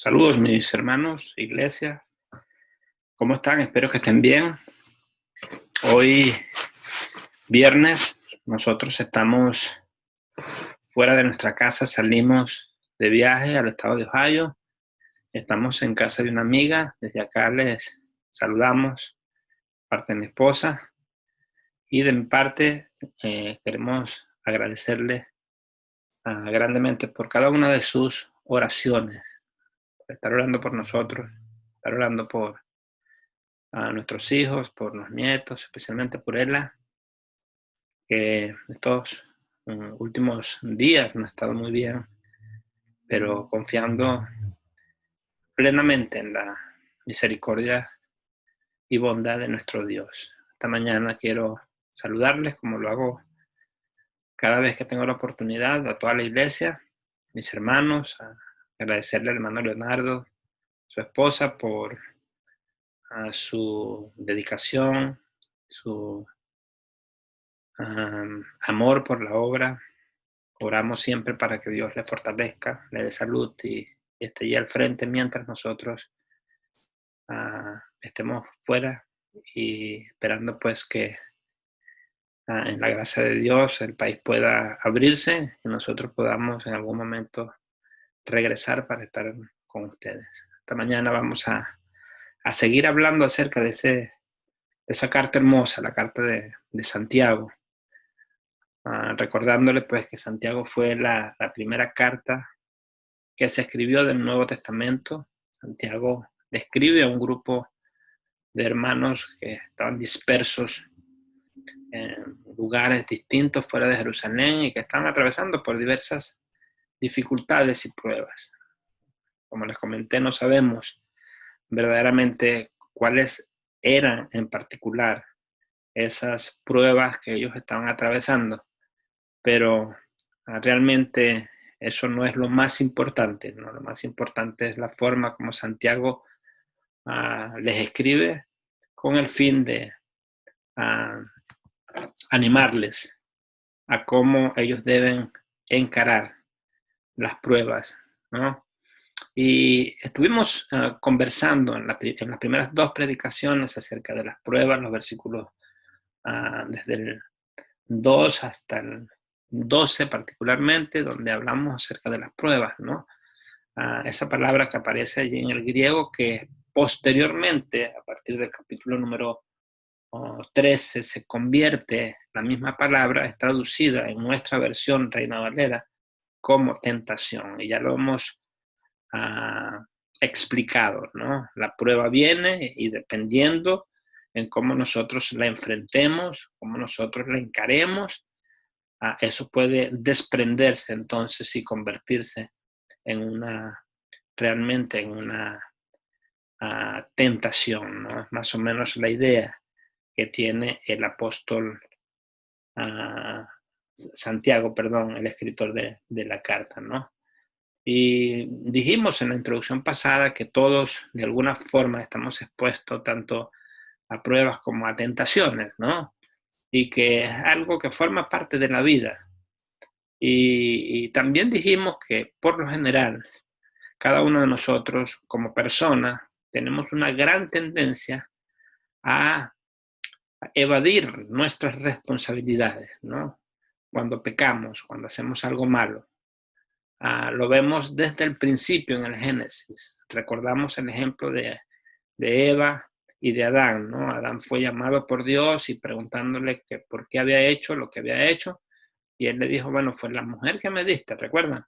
Saludos mis hermanos, iglesia. ¿Cómo están? Espero que estén bien. Hoy, viernes, nosotros estamos fuera de nuestra casa, salimos de viaje al estado de Ohio. Estamos en casa de una amiga. Desde acá les saludamos, parte de mi esposa. Y de mi parte, queremos agradecerle grandemente por cada una de sus oraciones, por estar orando por nosotros, estar orando por a nuestros hijos, por los nietos, especialmente por ella, que estos últimos días no ha estado muy bien, pero confiando plenamente en la misericordia y bondad de nuestro Dios. Esta mañana quiero saludarles como lo hago cada vez que tengo la oportunidad a toda la iglesia, mis hermanos, agradecerle al hermano Leonardo, su esposa, por su dedicación, su amor por la obra. Oramos siempre para que Dios le fortalezca, le dé salud y esté allí al frente mientras nosotros estemos fuera y esperando pues que en la gracia de Dios el país pueda abrirse y nosotros podamos en algún momento regresar para estar con ustedes. Esta mañana vamos a seguir hablando acerca de esa carta hermosa, la carta de Santiago. Recordándole pues que Santiago fue la primera carta que se escribió del Nuevo Testamento. Santiago le escribe a un grupo de hermanos que estaban dispersos en lugares distintos fuera de Jerusalén y que estaban atravesando por diversas dificultades y pruebas. Como les comenté, no sabemos verdaderamente cuáles eran en particular esas pruebas que ellos estaban atravesando, pero realmente eso no es lo más importante, ¿no? Lo más importante es la forma como Santiago les escribe con el fin de animarles a cómo ellos deben encarar las pruebas, ¿no? Y estuvimos conversando en las primeras dos predicaciones acerca de las pruebas, los versículos desde el 2 hasta el 12 particularmente, donde hablamos acerca de las pruebas, ¿no? Esa palabra que aparece allí en el griego, que posteriormente, a partir del capítulo número 13, se convierte, la misma palabra es traducida en nuestra versión Reina Valera como tentación, y ya lo hemos uh, explicado, ¿no? La prueba viene y dependiendo en cómo nosotros la enfrentemos, cómo nosotros la encaremos, eso puede desprenderse entonces y convertirse en realmente en una tentación, ¿no? Más o menos la idea que tiene el apóstol Santiago, perdón, el escritor de la carta, ¿no? Y dijimos en la introducción pasada que todos de alguna forma estamos expuestos tanto a pruebas como a tentaciones, ¿no? Y que es algo que forma parte de la vida. Y también dijimos que por lo general, cada uno de nosotros como persona tenemos una gran tendencia a evadir nuestras responsabilidades, ¿no? Cuando pecamos, cuando hacemos algo malo. Lo vemos desde el principio en el Génesis. Recordamos el ejemplo de Eva y de Adán, ¿no? Adán fue llamado por Dios y preguntándole que por qué había hecho lo que había hecho. Y él le dijo, bueno, fue la mujer que me diste, ¿recuerdan?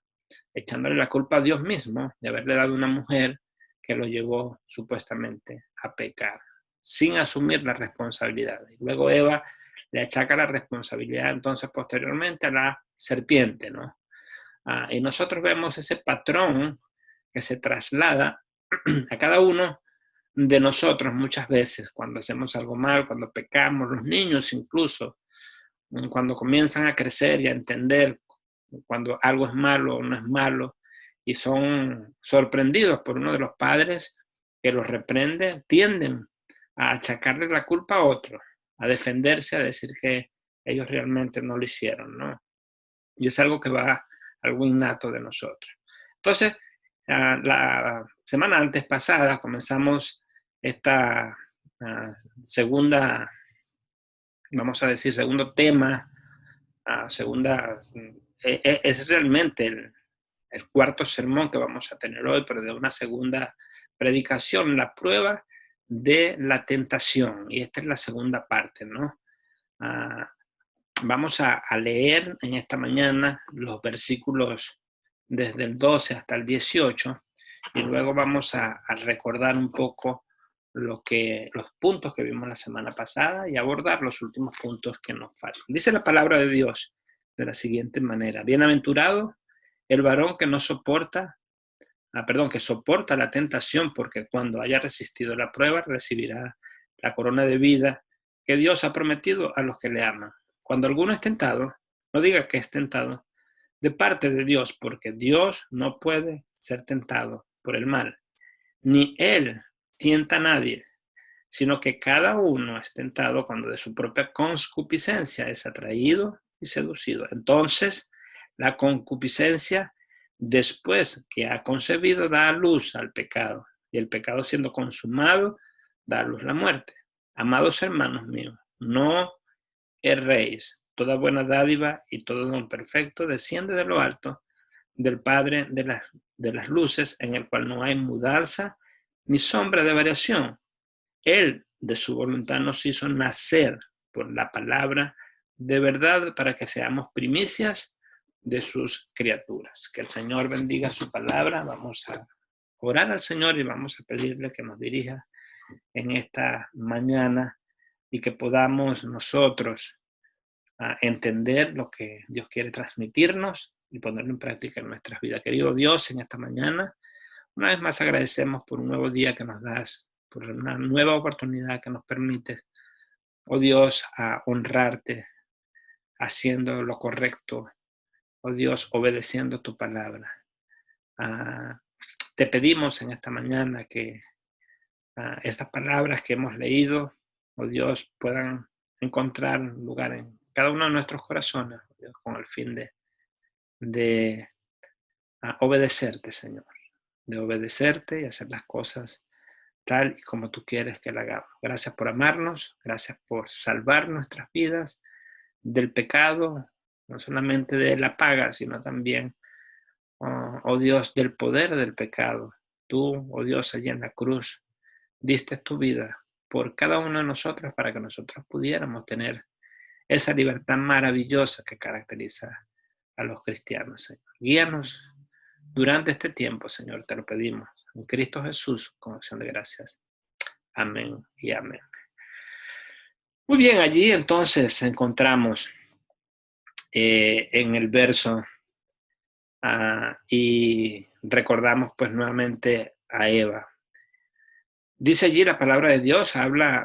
Echándole la culpa a Dios mismo de haberle dado una mujer que lo llevó supuestamente a pecar, sin asumir la responsabilidad. Y luego Eva le achaca la responsabilidad entonces posteriormente a la serpiente, ¿no? Y nosotros vemos ese patrón que se traslada a cada uno de nosotros muchas veces cuando hacemos algo mal, cuando pecamos, los niños incluso, cuando comienzan a crecer y a entender cuando algo es malo o no es malo y son sorprendidos por uno de los padres que los reprende, tienden a achacarle la culpa a otro, a defenderse, a decir que ellos realmente no lo hicieron, ¿no? Y es algo que va, algo innato de nosotros. Entonces, La semana antes pasada comenzamos esta segunda, vamos a decir, segundo tema, es realmente el cuarto sermón que vamos a tener hoy, pero de una segunda predicación, la prueba de la tentación. Y esta es la segunda parte, ¿no? Vamos a leer en esta mañana los versículos desde el 12 hasta el 18 y luego vamos a recordar un poco los puntos que vimos la semana pasada y abordar los últimos puntos que nos faltan. Dice la palabra de Dios de la siguiente manera: bienaventurado el varón que que soporta la tentación, porque cuando haya resistido la prueba recibirá la corona de vida que Dios ha prometido a los que le aman. Cuando alguno es tentado, no diga que es tentado de parte de Dios, porque Dios no puede ser tentado por el mal, ni Él tienta a nadie, sino que cada uno es tentado cuando de su propia concupiscencia es atraído y seducido. Entonces, la concupiscencia, después que ha concebido, da a luz al pecado, y el pecado, siendo consumado, da a luz la muerte. Amados hermanos míos, no erréis. Toda buena dádiva y todo don perfecto desciende de lo alto, del Padre de las luces, en el cual no hay mudanza ni sombra de variación. Él, de su voluntad, nos hizo nacer por la palabra de verdad para que seamos primicias de sus criaturas. Que el Señor bendiga su palabra. Vamos a orar al Señor y vamos a pedirle que nos dirija en esta mañana y que podamos nosotros entender lo que Dios quiere transmitirnos y ponerlo en práctica en nuestras vidas. Querido Dios, en esta mañana, una vez más agradecemos por un nuevo día que nos das, por una nueva oportunidad que nos permites, oh Dios, a honrarte, haciendo lo correcto, oh Dios, obedeciendo tu palabra. Te pedimos en esta mañana que estas palabras que hemos leído, oh Dios, puedan encontrar lugar en cada uno de nuestros corazones, oh Dios, con el fin de obedecerte, Señor, de obedecerte y hacer las cosas tal y como tú quieres que la hagamos. Gracias por amarnos, gracias por salvar nuestras vidas del pecado, no solamente de la paga, sino también, oh Dios, del poder del pecado. Tú, oh Dios, allí en la cruz, diste tu vida por cada uno de nosotros para que nosotros pudiéramos tener esa libertad maravillosa que caracteriza a los cristianos, Señor. Guíanos durante este tiempo, Señor, te lo pedimos. En Cristo Jesús, con acción de gracias. Amén y amén. Muy bien, allí entonces encontramos en el verso y recordamos pues nuevamente a Eva. Dice allí la palabra de Dios,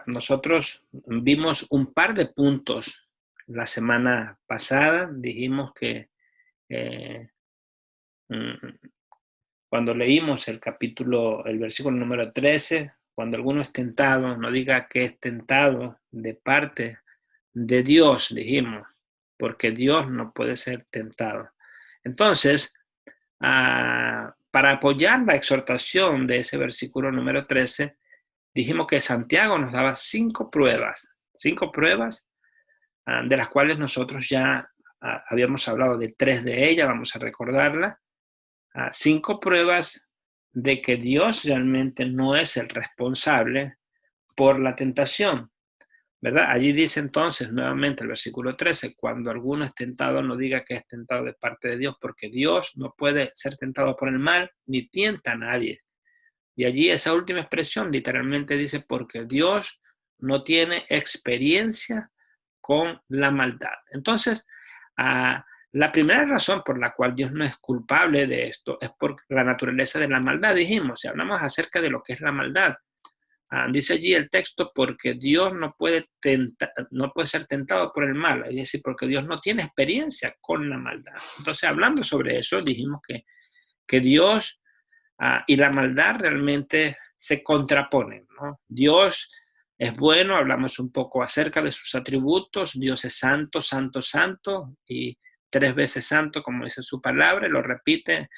nosotros vimos un par de puntos la semana pasada, dijimos que cuando leímos el versículo número 13, cuando alguno es tentado, no diga que es tentado de parte de Dios, dijimos, porque Dios no puede ser tentado. Entonces, para apoyar la exhortación de ese versículo número 13, dijimos que Santiago nos daba 5 pruebas de las cuales nosotros ya habíamos hablado de 3 de ellas, vamos a recordarla. 5 pruebas de que Dios realmente no es el responsable por la tentación, ¿verdad? Allí dice entonces nuevamente el versículo 13, cuando alguno es tentado, no diga que es tentado de parte de Dios, porque Dios no puede ser tentado por el mal, ni tienta a nadie. Y allí esa última expresión literalmente dice, porque Dios no tiene experiencia con la maldad. Entonces, la primera razón por la cual Dios no es culpable de esto es por la naturaleza de la maldad. Dijimos, si hablamos acerca de lo que es la maldad, dice allí el texto, porque Dios no puede ser tentado por el mal, es decir, porque Dios no tiene experiencia con la maldad. Entonces, hablando sobre eso, dijimos que Dios y la maldad realmente se contraponen, ¿no? Dios es bueno, hablamos un poco acerca de sus atributos. Dios es santo, santo, santo, y 3 veces santo, como dice su palabra, lo repite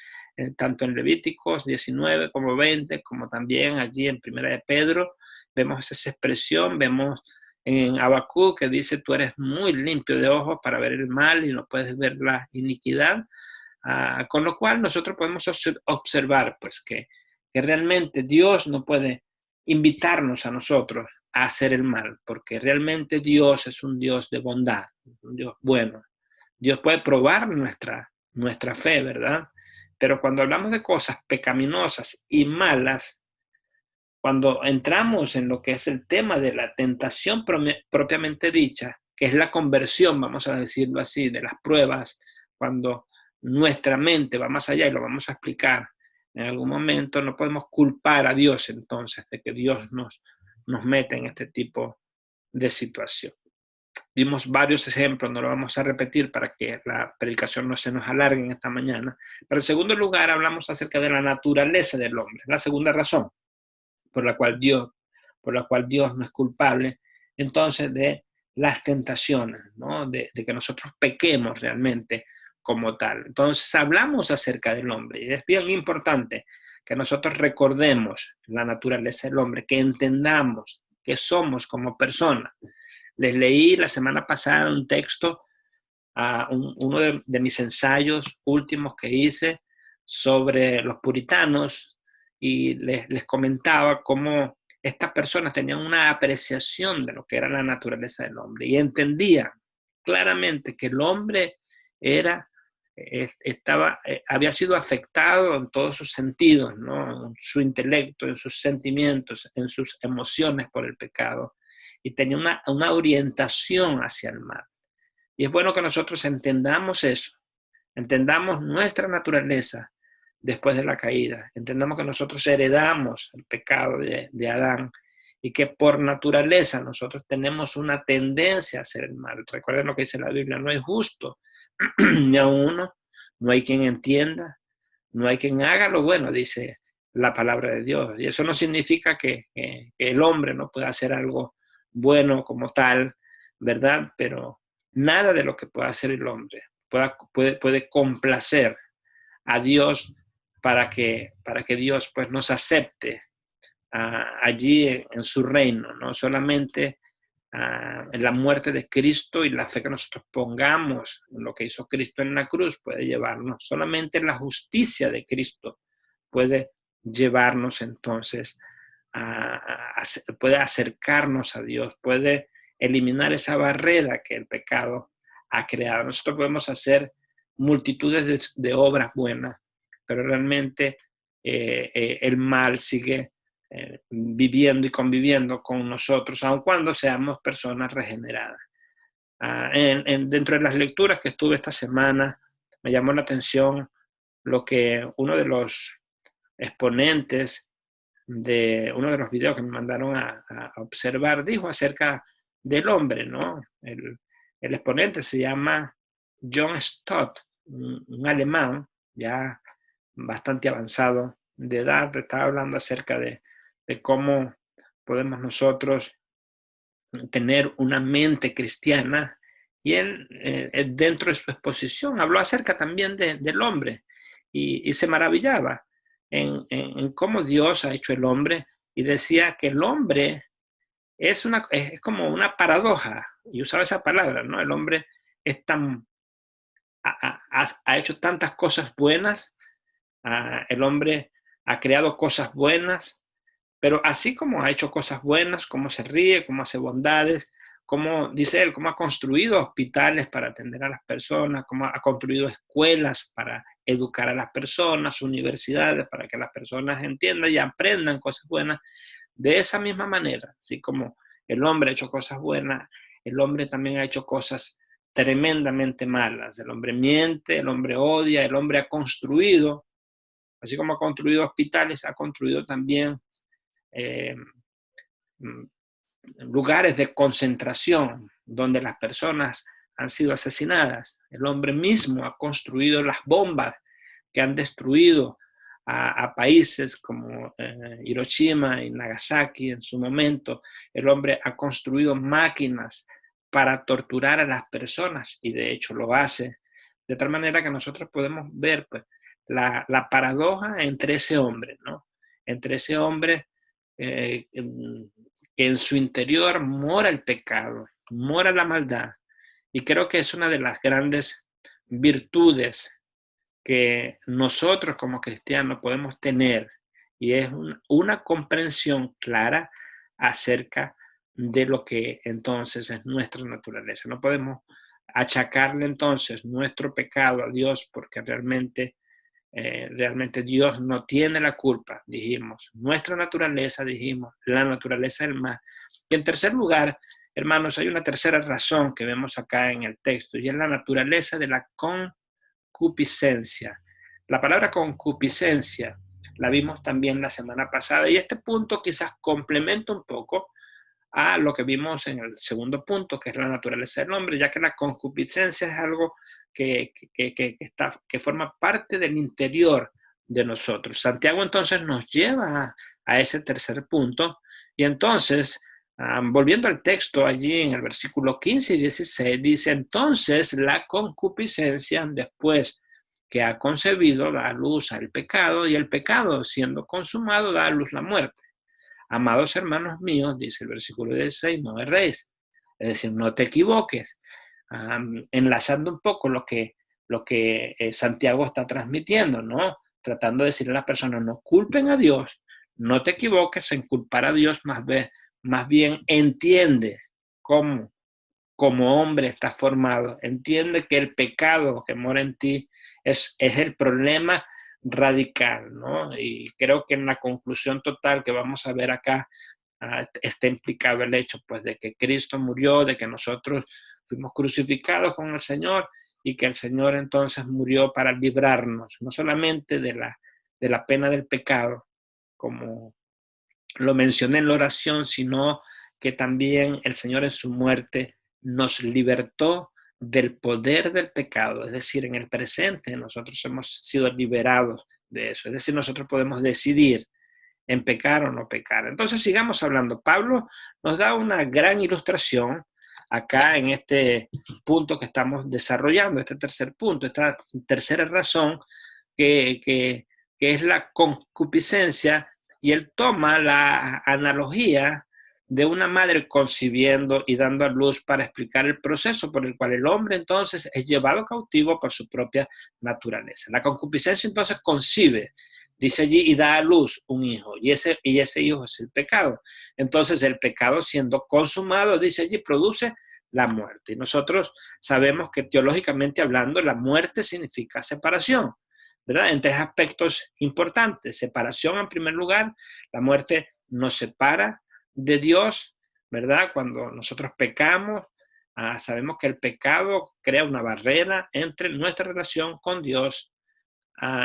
tanto en Levíticos 19 como 20, como también allí en Primera de Pedro, vemos esa expresión, vemos en Habacuc que dice, tú eres muy limpio de ojos para ver el mal y no puedes ver la iniquidad. Con lo cual nosotros podemos observar pues que realmente Dios no puede invitarnos a nosotros a hacer el mal, porque realmente Dios es un Dios de bondad, un Dios bueno. Dios puede probar nuestra fe, ¿verdad? Pero cuando hablamos de cosas pecaminosas y malas, cuando entramos en lo que es el tema de la tentación propiamente dicha, que es la conversión, vamos a decirlo así, de las pruebas, cuando nuestra mente va más allá y lo vamos a explicar en algún momento, no podemos culpar a Dios entonces de que Dios nos mete en este tipo de situación. Dimos varios ejemplos, no lo vamos a repetir para que la predicación no se nos alargue en esta mañana. Pero en segundo lugar, hablamos acerca de la naturaleza del hombre, la segunda razón por la cual Dios no es culpable, entonces de las tentaciones, ¿no? De que nosotros pequemos realmente como tal. Entonces hablamos acerca del hombre y es bien importante que nosotros recordemos la naturaleza del hombre, que entendamos que somos como personas. Les leí la semana pasada un texto, uno de mis ensayos últimos que hice sobre los puritanos, y les comentaba cómo estas personas tenían una apreciación de lo que era la naturaleza del hombre y entendían claramente que el hombre había sido afectado en todos sus sentidos, ¿no? En su intelecto, en sus sentimientos, en sus emociones por el pecado, y tenía una orientación hacia el mal. Y es bueno que nosotros entendamos eso, entendamos nuestra naturaleza después de la caída, entendamos que nosotros heredamos el pecado de Adán y que por naturaleza nosotros tenemos una tendencia a hacer el mal. Recuerden lo que dice la Biblia, no es justo ni a uno, no hay quien entienda, no hay quien haga lo bueno, dice la palabra de Dios. Y eso no significa que el hombre no pueda hacer algo bueno como tal, ¿verdad? Pero nada de lo que pueda hacer el hombre puede complacer a Dios para que Dios pues nos acepte allí en su reino, no solamente en la muerte de Cristo y la fe que nosotros pongamos en lo que hizo Cristo en la cruz puede llevarnos, solamente la justicia de Cristo puede llevarnos entonces puede acercarnos a Dios, puede eliminar esa barrera que el pecado ha creado. Nosotros podemos hacer multitudes de obras buenas, pero realmente el mal sigue viviendo y conviviendo con nosotros, aun cuando seamos personas regeneradas. Dentro de las lecturas que estuve esta semana, me llamó la atención lo que uno de los exponentes de uno de los videos que me mandaron a observar dijo acerca del hombre, ¿no? El exponente se llama John Stott, un alemán ya bastante avanzado de edad, estaba hablando acerca de cómo podemos nosotros tener una mente cristiana, y él dentro de su exposición habló acerca también del hombre y se maravillaba en cómo Dios ha hecho el hombre, y decía que el hombre es como una paradoja, y usaba esa palabra, ¿no? El hombre es ha hecho tantas cosas buenas, el hombre ha creado cosas buenas, pero así como ha hecho cosas buenas, como se ríe, como hace bondades, como dice él, como ha construido hospitales para atender a las personas, como ha construido escuelas para educar a las personas, universidades para que las personas entiendan y aprendan cosas buenas. De esa misma manera, así como el hombre ha hecho cosas buenas, el hombre también ha hecho cosas tremendamente malas. El hombre miente, el hombre odia, el hombre ha construido, así como ha construido hospitales, ha construido también eh, lugares de concentración donde las personas han sido asesinadas. El hombre mismo ha construido las bombas que han destruido a países como Hiroshima y Nagasaki en su momento. El hombre ha construido máquinas para torturar a las personas, y de hecho lo hace, de tal manera que nosotros podemos ver pues, la paradoja entre ese hombre, ¿no? Entre ese hombre que en su interior mora el pecado, mora la maldad. Y creo que es una de las grandes virtudes que nosotros como cristianos podemos tener, y es una comprensión clara acerca de lo que entonces es nuestra naturaleza. No podemos achacarle entonces nuestro pecado a Dios porque realmente Dios no tiene la culpa, dijimos. Nuestra naturaleza, dijimos, la naturaleza del mal. Y en tercer lugar, hermanos, hay una tercera razón que vemos acá en el texto, y es la naturaleza de la concupiscencia. La palabra concupiscencia la vimos también la semana pasada, y este punto quizás complementa un poco a lo que vimos en el segundo punto, que es la naturaleza del hombre, ya que la concupiscencia es algo que forma parte del interior de nosotros. Santiago entonces nos lleva a ese tercer punto, y entonces, volviendo al texto allí en el versículo 15 y 16, dice, entonces la concupiscencia, después que ha concebido, da a luz al pecado, y el pecado, siendo consumado, da a luz la muerte. Amados hermanos míos, dice el versículo 16, no erréis. Es decir, no te equivoques. Enlazando un poco lo que Santiago está transmitiendo, ¿no? Tratando de decirle a las personas, no culpen a Dios, no te equivoques en culpar a Dios, más bien entiende cómo como hombre estás formado, entiende que el pecado que mora en ti es el problema radical, ¿no? Y creo que en la conclusión total que vamos a ver acá está implicado el hecho, pues, de que Cristo murió, de que nosotros fuimos crucificados con el Señor y que el Señor entonces murió para librarnos, no solamente de la pena del pecado, como lo mencioné en la oración, sino que también el Señor en su muerte nos libertó del poder del pecado, es decir, en el presente nosotros hemos sido liberados de eso, es decir, nosotros podemos decidir en pecar o no pecar. Entonces sigamos hablando. Pablo nos da una gran ilustración acá en este punto que estamos desarrollando, este tercer punto, esta tercera razón que es la concupiscencia, y él toma la analogía de una madre concibiendo y dando a luz para explicar el proceso por el cual el hombre entonces es llevado cautivo por su propia naturaleza. La concupiscencia entonces concibe, dice allí, y da a luz un hijo, y ese hijo es el pecado. Entonces el pecado siendo consumado, dice allí, produce la muerte. Y nosotros sabemos que teológicamente hablando, la muerte significa separación, ¿verdad? En tres aspectos importantes. Separación en primer lugar, la muerte nos separa de Dios, ¿verdad? Cuando nosotros pecamos, sabemos que el pecado crea una barrera entre nuestra relación con Dios.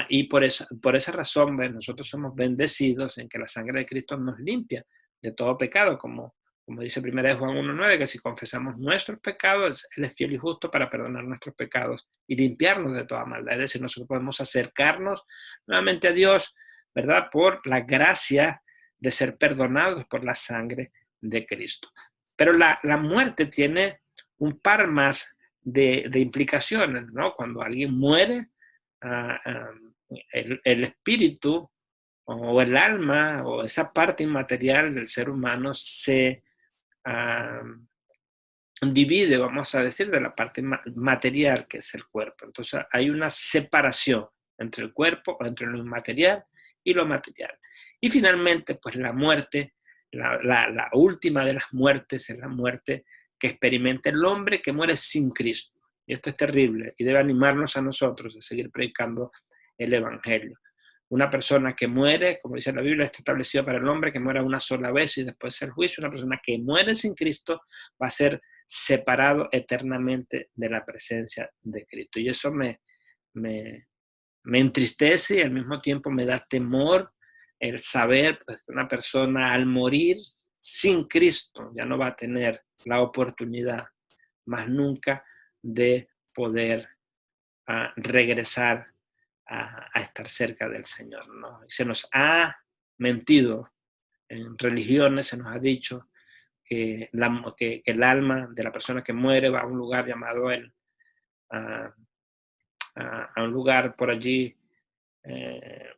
Y por esa razón, ¿ves? Nosotros somos bendecidos en que la sangre de Cristo nos limpia de todo pecado, como dice 1 Juan 1:9, que si confesamos nuestros pecados, Él es fiel y justo para perdonar nuestros pecados y limpiarnos de toda maldad. Es decir, nosotros podemos acercarnos nuevamente a Dios, ¿verdad? Por la gracia de ser perdonados por la sangre de Cristo. Pero la muerte tiene un par más de implicaciones, ¿no? Cuando alguien muere, el espíritu o el alma o esa parte inmaterial del ser humano se divide, vamos a decir, de la parte material que es el cuerpo. Entonces hay una separación entre el cuerpo, o entre lo inmaterial y lo material. Y finalmente, pues la muerte, la última de las muertes es la muerte que experimenta el hombre que muere sin Cristo. Y esto es terrible y debe animarnos a nosotros a seguir predicando el Evangelio. Una persona que muere, como dice la Biblia, está establecida para el hombre que muera una sola vez y después el juicio. Una persona que muere sin Cristo va a ser separado eternamente de la presencia de Cristo. Y eso me entristece y al mismo tiempo me da temor el saber, pues, que una persona al morir sin Cristo ya no va a tener la oportunidad más nunca de poder regresar a estar cerca del Señor, ¿no? Y se nos ha mentido en religiones, se nos ha dicho que el alma de la persona que muere va a un lugar llamado a un lugar por allí eh,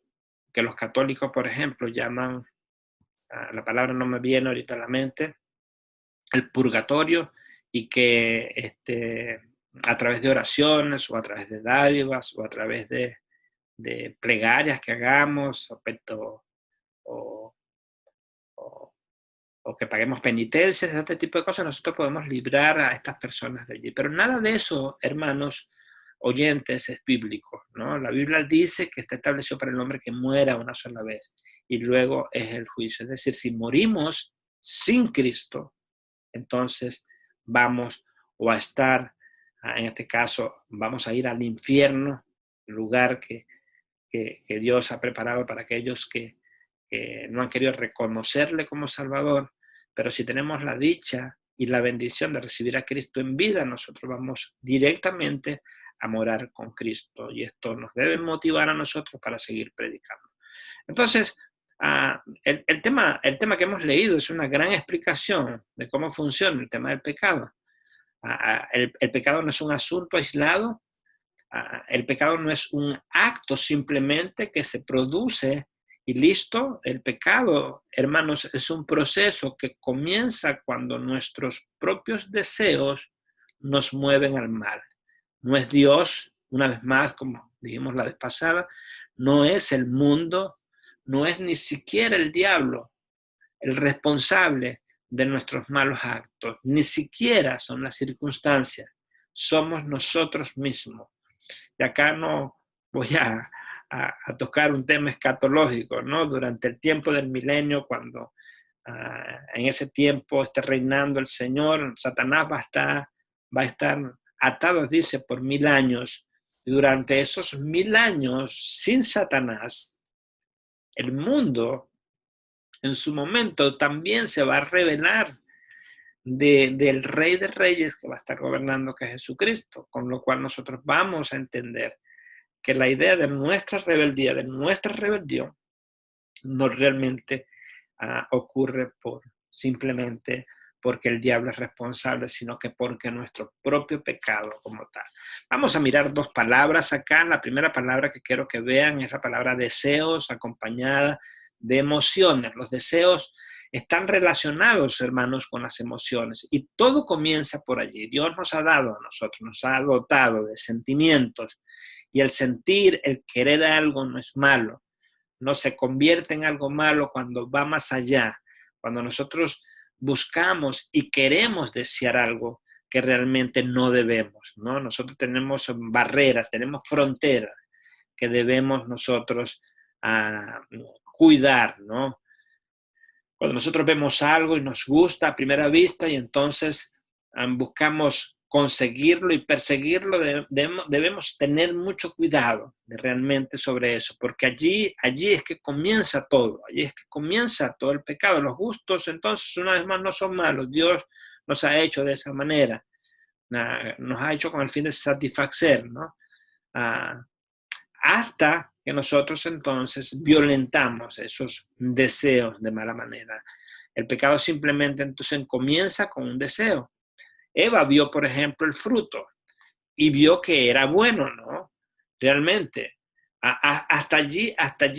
que los católicos, por ejemplo, llaman, la palabra no me viene ahorita a la mente, el purgatorio, y que a través de oraciones o a través de dádivas o a través de plegarias que hagamos o, o- o que paguemos penitencias, este tipo de cosas, nosotros podemos librar a estas personas de allí. Pero nada de eso, hermanos oyentes, es bíblico, ¿no? La Biblia dice que está establecido para el hombre que muera una sola vez y luego es el juicio. Es decir, si morimos sin Cristo, entonces vamos o a estar, en este caso, vamos a ir al infierno, lugar que Dios ha preparado para aquellos que no han querido reconocerle como Salvador, pero si tenemos la dicha y la bendición de recibir a Cristo en vida, nosotros vamos directamente a morar con Cristo y esto nos debe motivar a nosotros para seguir predicando. Entonces, el tema que hemos leído es una gran explicación de cómo funciona el tema del pecado. El pecado no es un asunto aislado, el pecado no es un acto simplemente que se produce y listo. El pecado, hermanos, es un proceso que comienza cuando nuestros propios deseos nos mueven al mal. No es Dios, una vez más, como dijimos la vez pasada, no es el mundo, no es ni siquiera el diablo el responsable de nuestros malos actos, ni siquiera son las circunstancias, somos nosotros mismos. Y acá no voy a tocar un tema escatológico, ¿no? Durante el tiempo del milenio, cuando en ese tiempo esté reinando el Señor, Satanás va a estar atado, dice, por 1000 años. Y durante esos 1000 años, sin Satanás, el mundo en su momento también se va a revelar del Rey de Reyes que va a estar gobernando, que es Jesucristo, con lo cual nosotros vamos a entender que la idea de nuestra rebeldía, de nuestra rebelión, no realmente ocurre simplemente porque el diablo es responsable, sino que porque nuestro propio pecado como tal. Vamos a mirar dos palabras acá. La primera palabra que quiero que vean es la palabra deseos, acompañada de emociones. Los deseos están relacionados, hermanos, con las emociones y todo comienza por allí. Dios nos ha dado a nosotros, nos ha dotado de sentimientos y el sentir, el querer algo no es malo, no se convierte en algo malo cuando va más allá, cuando nosotros buscamos y queremos desear algo que realmente no debemos, ¿no? Nosotros tenemos barreras, tenemos fronteras que debemos nosotros cuidar, ¿no? Cuando nosotros vemos algo y nos gusta a primera vista y entonces buscamos conseguirlo y perseguirlo, debemos tener mucho cuidado realmente sobre eso, porque allí es que comienza todo, allí es que comienza todo el pecado. Los gustos, entonces, una vez más, no son malos. Dios nos ha hecho de esa manera, nos ha hecho con el fin de satisfacer, ¿no? Ah, Hasta que nosotros entonces violentamos esos deseos de mala manera. El pecado simplemente entonces comienza con un deseo. Eva vio, por ejemplo, el fruto y vio que era bueno, ¿no? Realmente. Hasta allí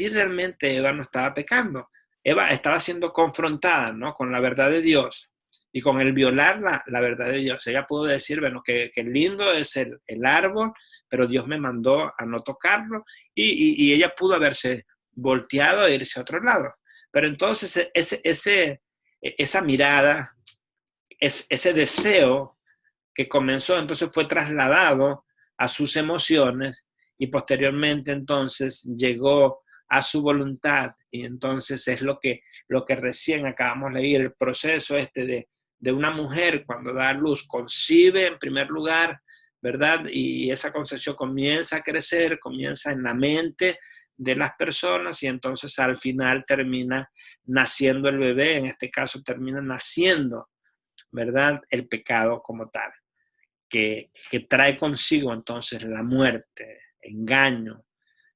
realmente Eva no estaba pecando. Eva estaba siendo confrontada, ¿no? Con la verdad de Dios y con el violar la verdad de Dios. Ella pudo decir, bueno, que lindo es el árbol, pero Dios me mandó a no tocarlo y ella pudo haberse volteado e irse a otro lado. Pero entonces esa mirada, ese deseo que comenzó, entonces fue trasladado a sus emociones y posteriormente entonces llegó a su voluntad y entonces es lo que recién acabamos de leer, el proceso de una mujer cuando da a luz, concibe en primer lugar, ¿verdad? Y esa concepción comienza a crecer, comienza en la mente de las personas y entonces al final termina naciendo el bebé, en este caso termina naciendo, ¿verdad? El pecado como tal, que trae consigo entonces la muerte, engaño,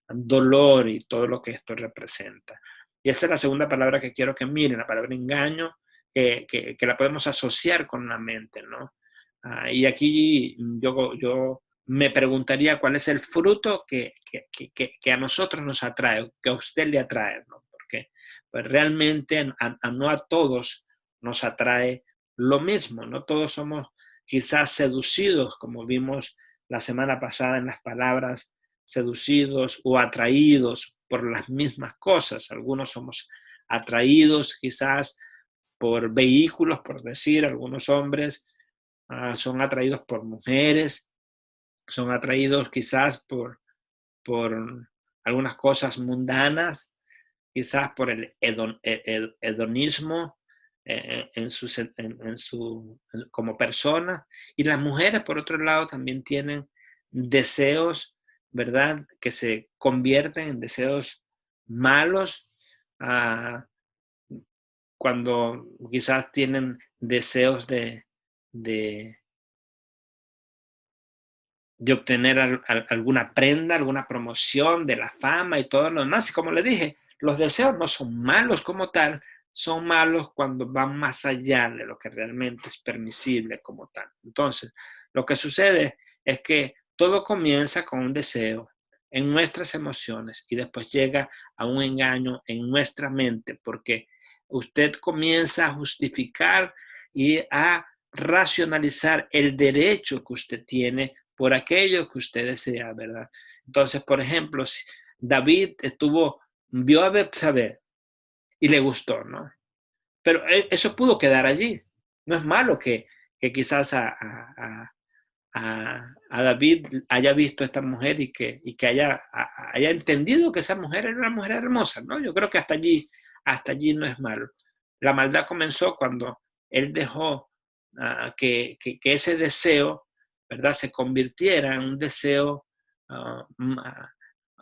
dolor y todo lo que esto representa. Y esta es la segunda palabra que quiero que miren, la palabra engaño, que la podemos asociar con la mente, ¿no? Y aquí yo me preguntaría cuál es el fruto que a nosotros nos atrae, que a usted le atrae, ¿no? Porque pues, realmente no a todos nos atrae lo mismo, no todos somos quizás seducidos, como vimos la semana pasada en las palabras, seducidos o atraídos por las mismas cosas. Algunos somos atraídos quizás por vehículos, por decir, algunos hombres son atraídos por mujeres, son atraídos quizás por algunas cosas mundanas, quizás por el hedonismo como persona. Y las mujeres, por otro lado, también tienen deseos, ¿verdad? Que se convierten en deseos malos cuando quizás tienen deseos de, de obtener alguna prenda, alguna promoción, de la fama y todo lo demás. Y como le dije, los deseos no son malos como tal, son malos cuando van más allá de lo que realmente es permisible como tal. Entonces, lo que sucede es que todo comienza con un deseo en nuestras emociones y después llega a un engaño en nuestra mente, porque usted comienza a justificar y a racionalizar el derecho que usted tiene por aquello que usted desea, ¿verdad? Entonces, por ejemplo, si David vio a Betsabé y le gustó, ¿no? Pero eso pudo quedar allí. No es malo que quizás a David haya visto a esta mujer y que haya entendido que esa mujer era una mujer hermosa, ¿no? Yo creo que hasta allí no es malo. La maldad comenzó cuando él dejó que ese deseo, ¿verdad?, se convirtiera en un deseo uh,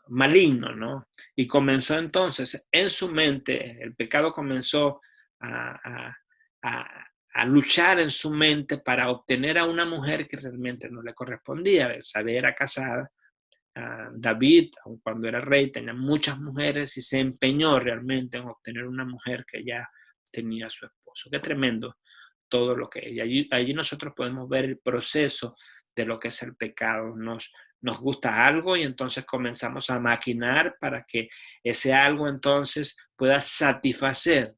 maligno, ¿no? Y comenzó entonces en su mente, el pecado comenzó a, a, a luchar en su mente para obtener a una mujer que realmente no le correspondía. Betsabé era casada. David, aun cuando era rey, tenía muchas mujeres y se empeñó realmente en obtener una mujer que ya tenía a su esposo. Qué tremendo todo lo que ella. Allí nosotros podemos ver el proceso de lo que es el pecado. Nos gusta algo y entonces comenzamos a maquinar para que ese algo entonces pueda satisfacer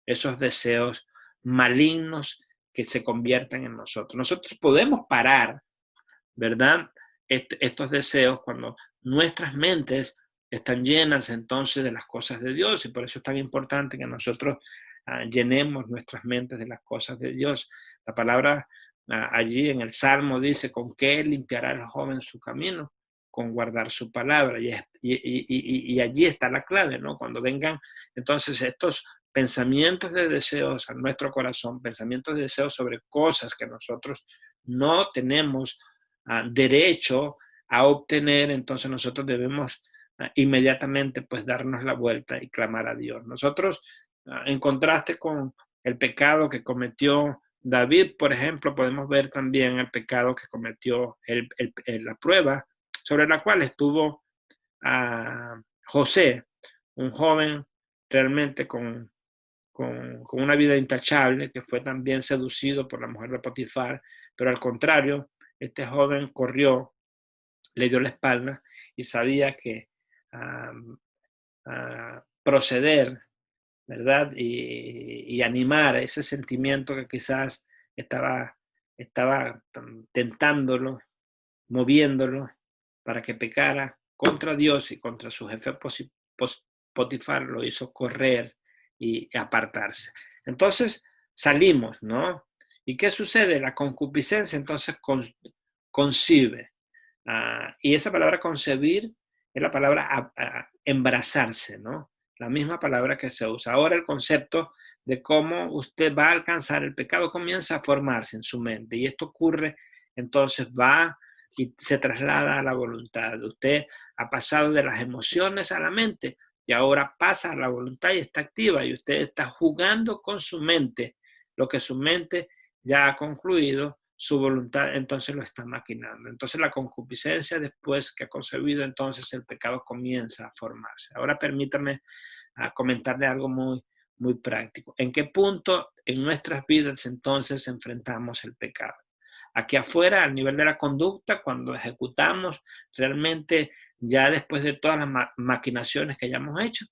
esos deseos malignos que se convierten en nosotros. Nosotros podemos parar, ¿verdad? Estos deseos cuando nuestras mentes están llenas entonces de las cosas de Dios y por eso es tan importante que nosotros llenemos nuestras mentes de las cosas de Dios. La palabra allí en el Salmo dice, ¿con qué limpiará el joven su camino? Con guardar su palabra. Y allí está la clave, ¿no? Cuando vengan entonces estos pensamientos de deseos a nuestro corazón, pensamientos de deseos sobre cosas que nosotros no tenemos derecho a obtener, entonces nosotros debemos inmediatamente pues darnos la vuelta y clamar a Dios. Nosotros, en contraste con el pecado que cometió David, por ejemplo, podemos ver también el pecado que cometió la prueba sobre la cual estuvo José, un joven realmente con una vida intachable, que fue también seducido por la mujer de Potifar, pero al contrario, este joven corrió, le dio la espalda y sabía que proceder, ¿verdad? Y animar ese sentimiento que quizás estaba tentándolo, moviéndolo para que pecara contra Dios y contra su jefe Potifar, lo hizo correr y apartarse. Entonces salimos, ¿no? ¿Y qué sucede? La concupiscencia entonces concibe. Y esa palabra concebir es la palabra embrazarse, ¿no? La misma palabra que se usa. Ahora el concepto de cómo usted va a alcanzar el pecado comienza a formarse en su mente y esto ocurre, entonces va y se traslada a la voluntad. Usted ha pasado de las emociones a la mente y ahora pasa a la voluntad y está activa y usted está jugando con su mente, lo que su mente ya ha concluido, su voluntad entonces lo está maquinando. Entonces la concupiscencia, después que ha concebido, entonces el pecado comienza a formarse. Ahora permítame comentarle algo muy práctico. ¿En qué punto en nuestras vidas entonces enfrentamos el pecado? Aquí afuera, al nivel de la conducta, cuando ejecutamos, realmente ya después de todas las maquinaciones que hayamos hecho,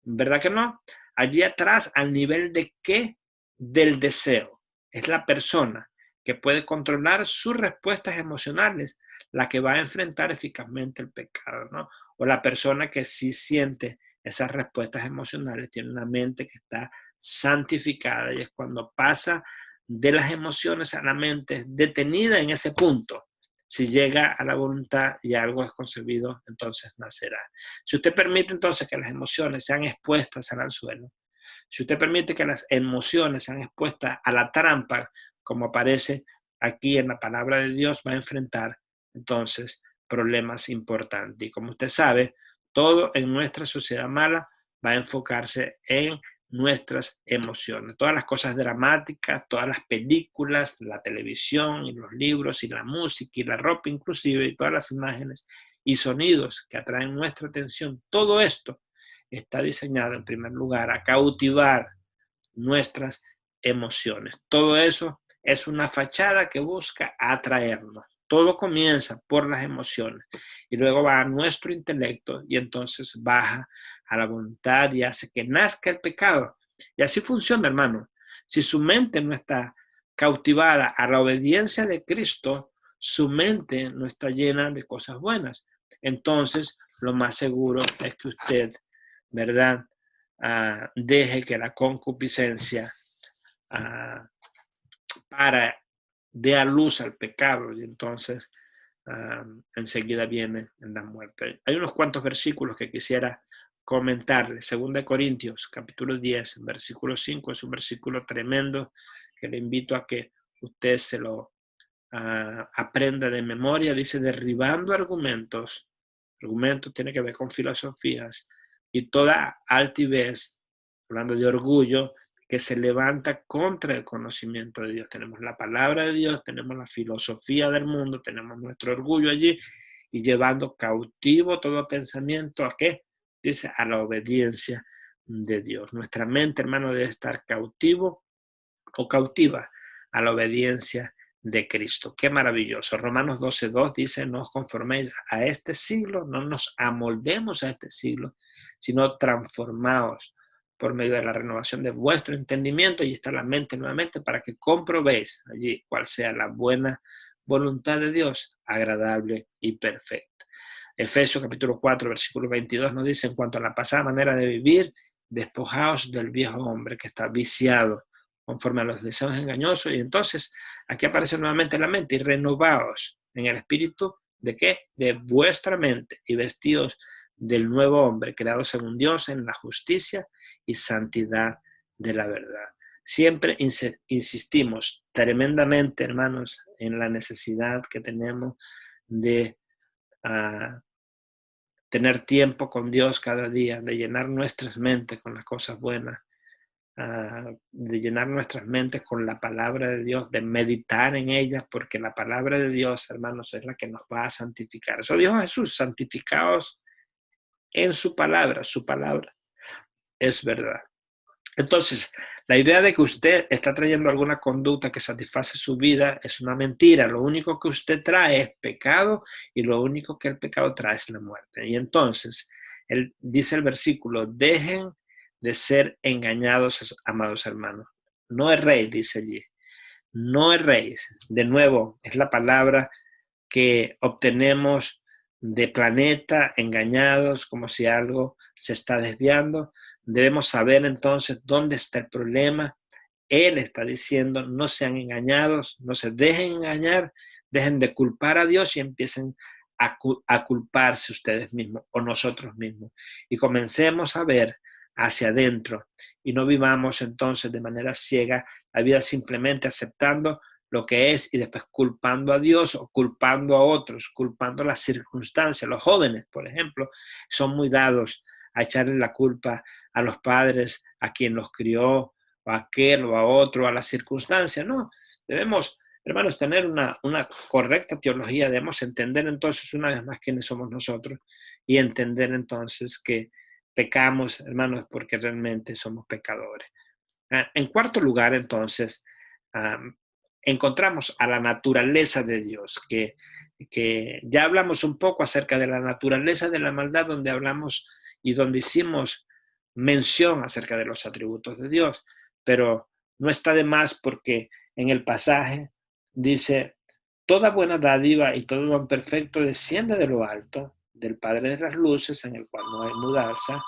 ¿verdad que no? Allí atrás, al nivel de qué? Del deseo. Es la persona que puede controlar sus respuestas emocionales la que va a enfrentar eficazmente el pecado, ¿no? O la persona que sí siente esas respuestas emocionales, tiene una mente que está santificada y es cuando pasa de las emociones a la mente detenida en ese punto. Si llega a la voluntad y algo es concebido, entonces nacerá. Si usted permite entonces que las emociones sean expuestas al anzuelo, si usted permite que las emociones sean expuestas a la trampa, como aparece aquí en la palabra de Dios, va a enfrentar entonces problemas importantes. Y como usted sabe, todo en nuestra sociedad mala va a enfocarse en nuestras emociones. Todas las cosas dramáticas, todas las películas, la televisión y los libros y la música y la ropa inclusive y todas las imágenes y sonidos que atraen nuestra atención, todo esto está diseñado en primer lugar a cautivar nuestras emociones. Todo eso es una fachada que busca atraernos. Todo comienza por las emociones y luego va a nuestro intelecto y entonces baja a la voluntad y hace que nazca el pecado. Y así funciona, hermano. Si su mente no está cautivada a la obediencia de Cristo, su mente no está llena de cosas buenas. Entonces, lo más seguro es que usted, ¿verdad? Deje que la concupiscencia para dé a luz al pecado y entonces enseguida viene la muerte. Hay unos cuantos versículos que quisiera comentarle. 2 Corintios, capítulo 10, versículo 5, es un versículo tremendo que le invito a que usted se lo aprenda de memoria. Dice, derribando argumentos tiene que ver con filosofías, y toda altivez, hablando de orgullo, que se levanta contra el conocimiento de Dios. Tenemos la palabra de Dios, tenemos la filosofía del mundo, tenemos nuestro orgullo allí, y llevando cautivo todo pensamiento, ¿a qué? Dice, a la obediencia de Dios. Nuestra mente, hermano, debe estar cautivo o cautiva a la obediencia de Cristo. Qué maravilloso. Romanos 12:2 dice, no os conforméis a este siglo, no nos amoldemos a este siglo, sino transformaos por medio de la renovación de vuestro entendimiento. Y está la mente nuevamente para que comprobéis allí cuál sea la buena voluntad de Dios, agradable y perfecta. Efesios capítulo 4, versículo 22 nos dice, en cuanto a la pasada manera de vivir, despojaos del viejo hombre que está viciado conforme a los deseos engañosos. Y entonces aquí aparece nuevamente la mente, y renovaos en el espíritu de ¿qué? De vuestra mente, y vestidos del nuevo hombre, creado según Dios en la justicia y santidad de la verdad. Siempre insistimos tremendamente, hermanos, en la necesidad que tenemos de tener tiempo con Dios cada día, de llenar nuestras mentes con las cosas buenas, de llenar nuestras mentes con la palabra de Dios, de meditar en ella, porque la palabra de Dios, hermanos, es la que nos va a santificar. Eso dijo Jesús, santificaos en su palabra es verdad. Entonces, la idea de que usted está trayendo alguna conducta que satisface su vida es una mentira. Lo único que usted trae es pecado, y lo único que el pecado trae es la muerte. Y entonces, dice el versículo, dejen de ser engañados, amados hermanos. No erréis, dice allí. No erréis. De nuevo, es la palabra que obtenemos de planeta, engañados, como si algo se está desviando. Debemos saber entonces dónde está el problema. Él está diciendo, no sean engañados, no se dejen engañar, dejen de culpar a Dios y empiecen a culparse ustedes mismos o nosotros mismos. Y comencemos a ver hacia adentro y no vivamos entonces de manera ciega la vida simplemente aceptando lo que es y después culpando a Dios o culpando a otros, culpando las circunstancias. Los jóvenes, por ejemplo, son muy dados a echarle la culpa a los padres, a quien los crió, o a aquel o a otro, a las circunstancias. No, debemos, hermanos, tener una correcta teología. Debemos entender entonces una vez más quiénes somos nosotros y entender entonces que pecamos, hermanos, porque realmente somos pecadores. En cuarto lugar, entonces, encontramos a la naturaleza de Dios, que ya hablamos un poco acerca de la naturaleza de la maldad, donde hablamos y donde hicimos mención acerca de los atributos de Dios, pero no está de más porque en el pasaje dice, toda buena dádiva y todo don perfecto desciende de lo alto, del Padre de las luces, en el cual no hay mudanza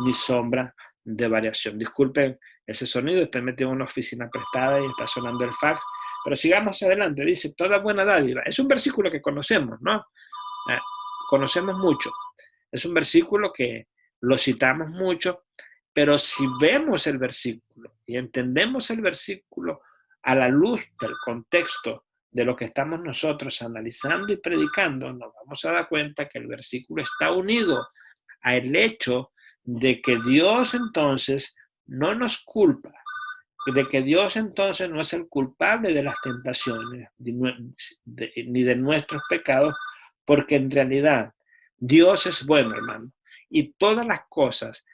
ni sombra de variación. Disculpen ese sonido, estoy metido en una oficina prestada y está sonando el fax, pero sigamos adelante. Dice, toda buena dádiva. Es un versículo que conocemos, ¿no? Conocemos mucho. Es un versículo que lo citamos mucho, pero si vemos el versículo y entendemos el versículo a la luz del contexto de lo que estamos nosotros analizando y predicando, nos vamos a dar cuenta que el versículo está unido al hecho de que Dios entonces no nos culpa, de que Dios entonces no es el culpable de las tentaciones ni de nuestros pecados, porque en realidad Dios es bueno, hermano, y todas las cosas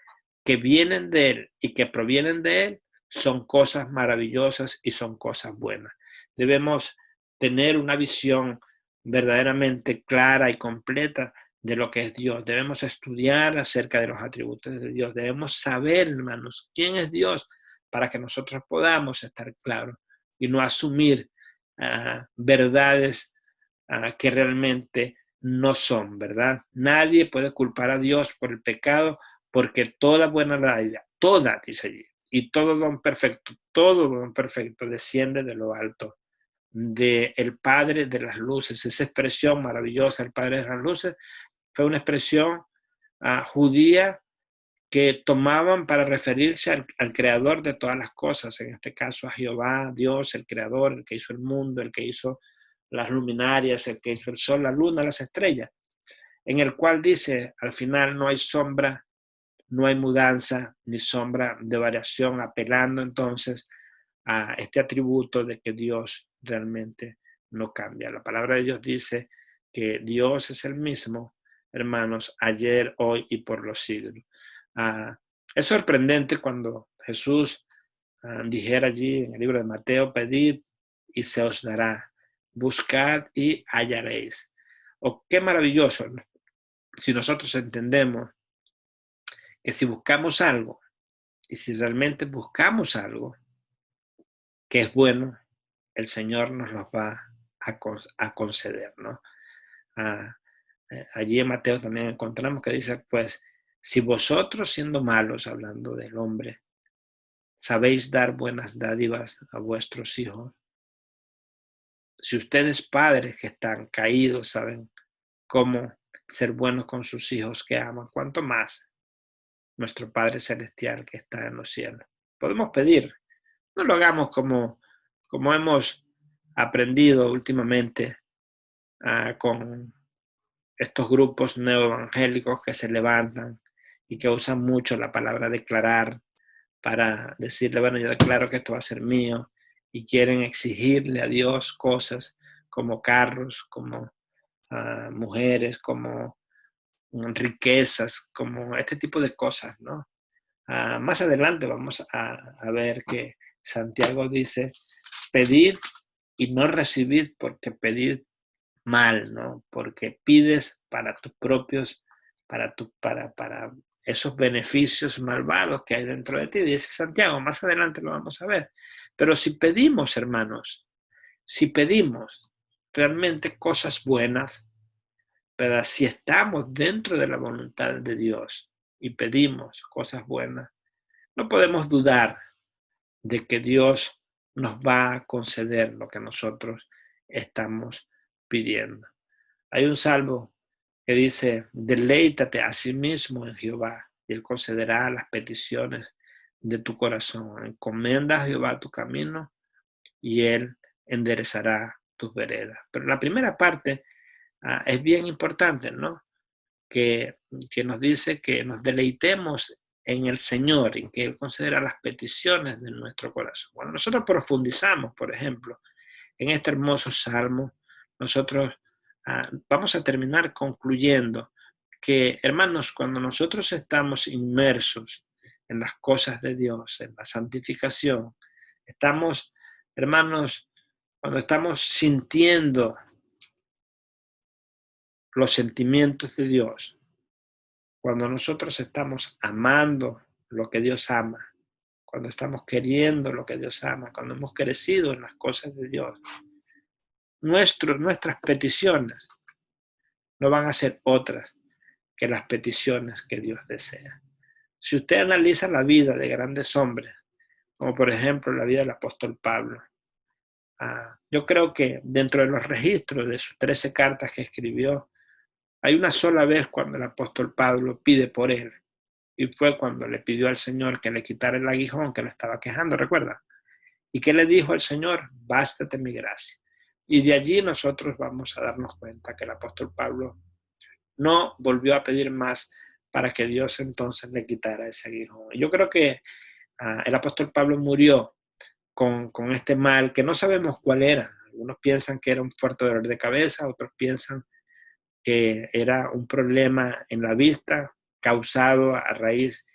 que vienen de Él y que provienen de Él son cosas maravillosas y son cosas buenas. Debemos tener una visión verdaderamente clara y completa de lo que es Dios. Debemos estudiar acerca de los atributos de Dios. Debemos saber, hermanos, quién es Dios para que nosotros podamos estar claros y no asumir verdades que realmente no son, ¿verdad? Nadie puede culpar a Dios por el pecado porque toda buena dádiva, toda, dice allí, y todo don perfecto desciende de lo alto, del Padre de las luces. Esa expresión maravillosa, el Padre de las luces, fue una expresión judía que tomaban para referirse al creador de todas las cosas, en este caso a Jehová, Dios, el creador, el que hizo el mundo, el que hizo las luminarias, el que hizo el sol, la luna, las estrellas, en el cual dice, al final no hay sombra, no hay mudanza ni sombra de variación, apelando entonces a este atributo de que Dios realmente no cambia. La palabra de Dios dice que Dios es el mismo, hermanos, ayer, hoy y por los siglos. Es sorprendente cuando Jesús dijera allí en el libro de Mateo, pedid y se os dará, buscad y hallaréis. Oh, qué maravilloso, ¿no? Si nosotros entendemos que si buscamos algo y si realmente buscamos algo que es bueno, el Señor nos lo va a conceder, ¿no? Allí en Mateo también encontramos que dice, pues, si vosotros siendo malos, hablando del hombre, sabéis dar buenas dádivas a vuestros hijos, si ustedes padres que están caídos saben cómo ser buenos con sus hijos que aman, ¿cuánto más nuestro Padre Celestial que está en los cielos? Podemos pedir, no lo hagamos como hemos aprendido últimamente con estos grupos neoevangélicos que se levantan y que usan mucho la palabra declarar para decirle, bueno, yo declaro que esto va a ser mío, y quieren exigirle a Dios cosas como carros, como mujeres, como riquezas, como este tipo de cosas, ¿no? Más adelante vamos a ver que Santiago dice, pedid y no recibid porque pedid mal, ¿no? Porque pides para tus propios, para esos beneficios malvados que hay dentro de ti, dice Santiago, más adelante lo vamos a ver. Pero si pedimos, hermanos, si pedimos realmente cosas buenas, pero si estamos dentro de la voluntad de Dios y pedimos cosas buenas, no podemos dudar de que Dios nos va a conceder lo que nosotros estamos pidiendo. Hay un salmo que dice, deleítate a sí mismo en Jehová y Él concederá las peticiones de tu corazón. Encomienda a Jehová tu camino y Él enderezará tus veredas. Pero la primera parte es bien importante, ¿no? Que nos dice que nos deleitemos en el Señor y que Él considera las peticiones de nuestro corazón. Cuando nosotros profundizamos, por ejemplo, en este hermoso salmo, nosotros vamos a terminar concluyendo que, hermanos, cuando nosotros estamos inmersos en las cosas de Dios, en la santificación, estamos, hermanos, cuando estamos sintiendo los sentimientos de Dios, cuando nosotros estamos amando lo que Dios ama, cuando estamos queriendo lo que Dios ama, cuando hemos crecido en las cosas de Dios, nuestras peticiones no van a ser otras que las peticiones que Dios desea. Si usted analiza la vida de grandes hombres, como por ejemplo la vida del apóstol Pablo, yo creo que dentro de los registros de sus 13 cartas que escribió, hay una sola vez cuando el apóstol Pablo pide por él, y fue cuando le pidió al Señor que le quitara el aguijón que lo estaba quejando, ¿recuerda? ¿Y qué le dijo el Señor? Bástate mi gracia. Y de allí nosotros vamos a darnos cuenta que el apóstol Pablo no volvió a pedir más para que Dios entonces le quitara ese aguijón. Yo creo que el apóstol Pablo murió con este mal que no sabemos cuál era. Algunos piensan que era un fuerte dolor de cabeza, otros piensan que era un problema en la vista causado a raíz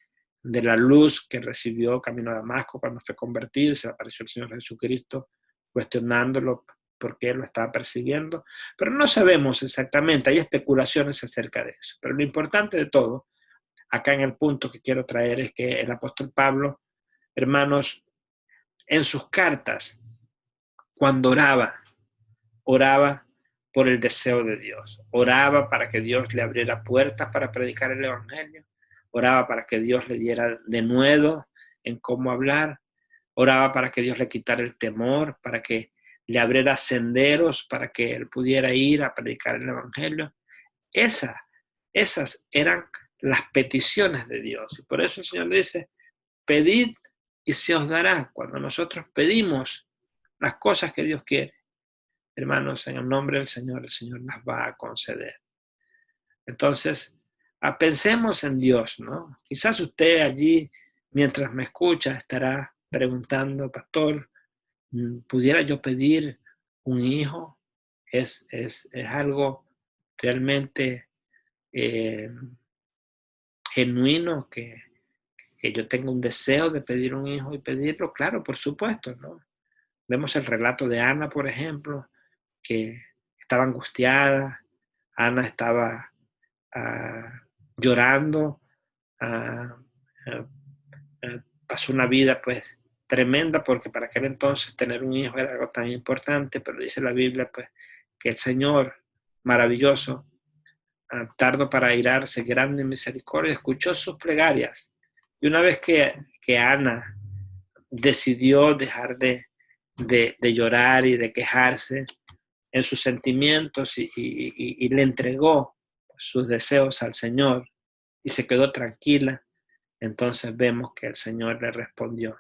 de la luz que recibió camino a Damasco cuando fue convertido, se le apareció el Señor Jesucristo cuestionándolo por qué lo estaba persiguiendo, pero no sabemos exactamente, hay especulaciones acerca de eso. Pero lo importante de todo, acá en el punto que quiero traer, es que el apóstol Pablo, hermanos, en sus cartas, cuando oraba por el deseo de Dios. Oraba para que Dios le abriera puertas para predicar el evangelio. Oraba para que Dios le diera de nuevo en cómo hablar. Oraba para que Dios le quitara el temor, para que le abriera senderos, para que él pudiera ir a predicar el evangelio. Esas eran las peticiones de Dios. Y por eso el Señor dice, pedid y se os dará. Cuando nosotros pedimos las cosas que Dios quiere, hermanos, en el nombre del Señor, el Señor las va a conceder. Entonces, pensemos en Dios, ¿no? Quizás usted allí, mientras me escucha, estará preguntando, pastor, ¿pudiera yo pedir un hijo? Es algo realmente genuino que yo tenga un deseo de pedir un hijo y pedirlo, claro, por supuesto, ¿no? Vemos el relato de Ana, por ejemplo, que estaba angustiada, Ana estaba llorando, ah, ah, pasó una vida pues tremenda porque para aquel entonces tener un hijo era algo tan importante, pero dice la Biblia pues que el Señor maravilloso, tardo para airarse, grande en misericordia, escuchó sus plegarias. Y una vez que Ana decidió dejar de llorar y de quejarse en sus sentimientos y le entregó sus deseos al Señor y se quedó tranquila, entonces vemos que el Señor le respondió